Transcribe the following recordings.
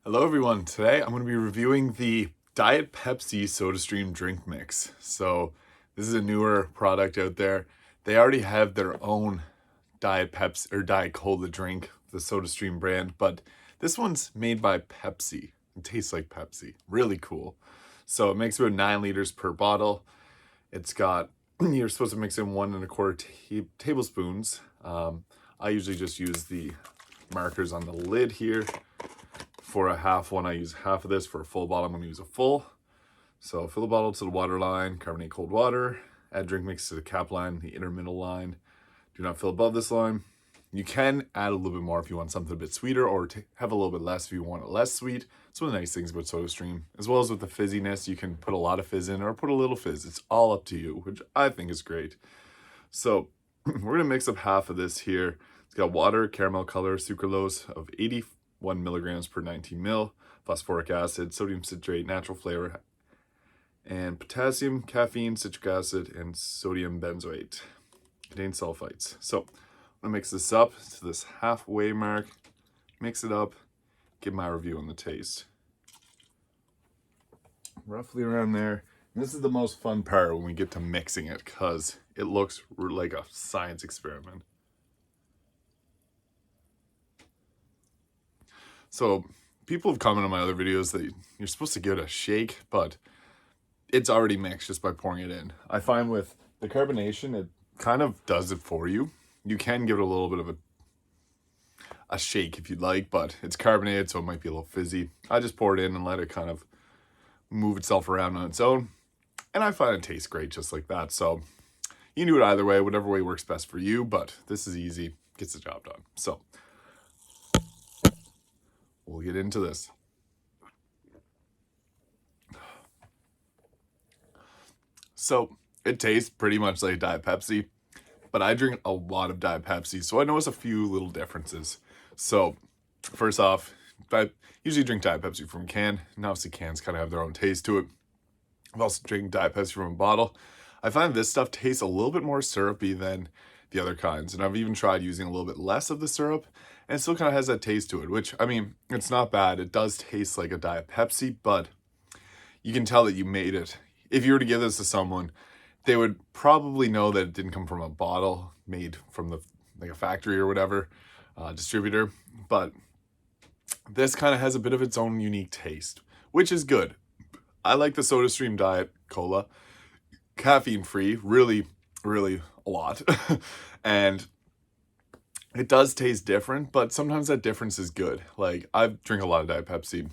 Hello everyone, today I'm going to be reviewing the Diet Pepsi SodaStream drink mix. So this is a newer product out there. They already have their own Diet Pepsi or Diet Cola drink, the SodaStream brand, but this one's made by Pepsi. It tastes like Pepsi. Really cool. So it makes about 9 liters per bottle. It's got, you're supposed to mix in 1¼ tablespoons. I usually just use the markers on the lid here. For a half one, I use half of this. For a full bottle, I'm going to use a full. So fill the bottle to the water line, carbonate cold water, add drink mix to the cap line, the inner middle line. Do not fill above this line. You can add a little bit more if you want something a bit sweeter, or have a little bit less if you want it less sweet. It's one of the nice things about SodaStream. As well as with the fizziness, you can put a lot of fizz in or put a little fizz. It's all up to you, which I think is great. So we're going to mix up half of this here. It's got water, caramel color, sucralose of 81 milligrams per 19 mil, phosphoric acid, sodium citrate, natural flavor, and potassium, caffeine, citric acid, and sodium benzoate. Contains sulfites. So I'm gonna mix this up to this halfway mark, mix it up, give my review on the taste. Roughly around there. And this is the most fun part when we get to mixing it, because it looks like a science experiment. So people have commented on my other videos that you're supposed to give it a shake, but it's already mixed just by pouring it in. I find with the carbonation, it kind of does it for you. You can give it a little bit of a shake if you'd like, but it's carbonated, so it might be a little fizzy. I just pour it in and let it kind of move itself around on its own. And I find it tastes great just like that. So you can do it either way, whatever way works best for you, but this is easy, gets the job done. So we'll get into this. So it tastes pretty much like Diet Pepsi, but I drink a lot of Diet Pepsi, so I notice a few little differences. So first off, I usually drink Diet Pepsi from a can, and obviously cans kind of have their own taste to it. I've also drinking Diet Pepsi from a bottle. I find this stuff tastes a little bit more syrupy than the other kinds, and I've even tried using a little bit less of the syrup, and it still kind of has that taste to it, which, I mean, it's not bad. It does taste like a Diet Pepsi, but you can tell that you made it. If you were to give this to someone, they would probably know that it didn't come from a bottle made from like a factory or whatever, distributor, but this kind of has a bit of its own unique taste, which is good. I like the SodaStream Diet Cola, caffeine-free, really, really a lot, and it does taste different, but sometimes that difference is good. Like, I drink a lot of Diet Pepsi.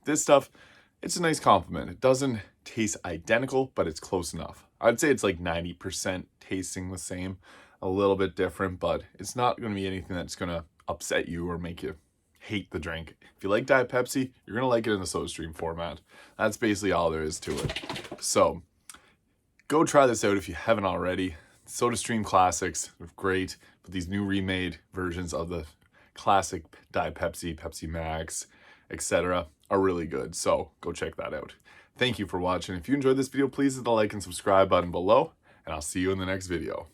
This stuff, it's a nice compliment. It doesn't taste identical, but it's close enough. I'd say it's like 90% tasting the same, a little bit different, but it's not going to be anything that's going to upset you or make you hate the drink. If you like Diet Pepsi, you're going to like it in the SodaStream format. That's basically all there is to it. So go try this out if you haven't already. SodaStream Classics are great, but these new remade versions of the classic Diet Pepsi, Pepsi Max, etc. are really good. So go check that out. Thank you for watching. If you enjoyed this video, please hit the like and subscribe button below, and I'll see you in the next video.